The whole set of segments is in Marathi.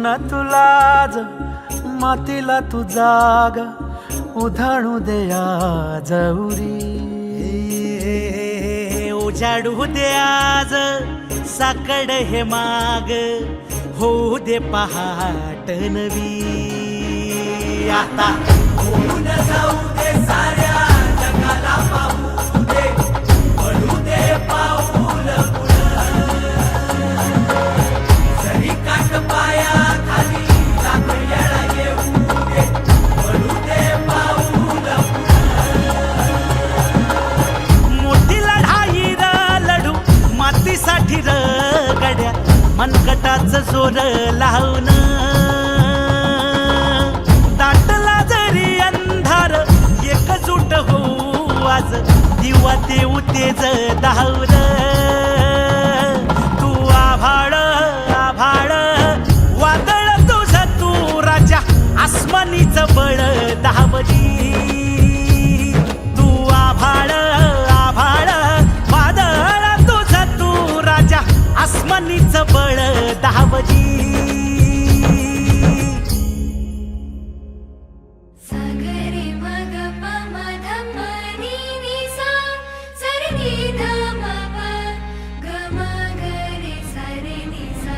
न तुलाज मातीला तू जाग उधाणू दे आज उरी उजाडू दे आज साकड हे माग होऊ दे पहाट नवी आता होऊन जाऊ दे साऱ्या जगाला पाहू दे पडू दे पाऊल जरी काट पाया खाली लाख येळा येऊ दे पडू दे पाऊल मोठी लढाई र लढू मातीसाठी र गड्या मनगटाचं जोर लावून दाटला जरी अंधार एकजूट होऊ आज दिवा देऊ तेज धावून तू आभाळ आभाळ वादळ तुझं तू राजा आसमानीचं बळ दावली तू आभाळ आभाळ वादळ तुझं तू राजा आसमानीचं बळ दावली सागरे मग पमध मनी सा सरनी धम गम गरे सरे निसा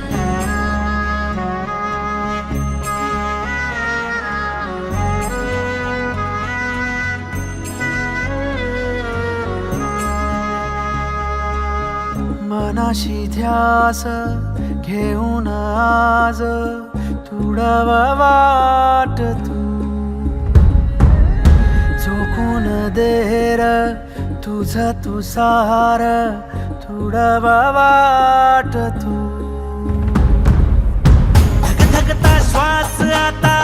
मनाशी ध्यास घेऊन आज तुडावा वाट तू झोकून देर तुझं तू सार तुडावा वाट तू धगधगता श्वास आता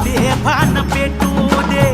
बेभान पेटू दे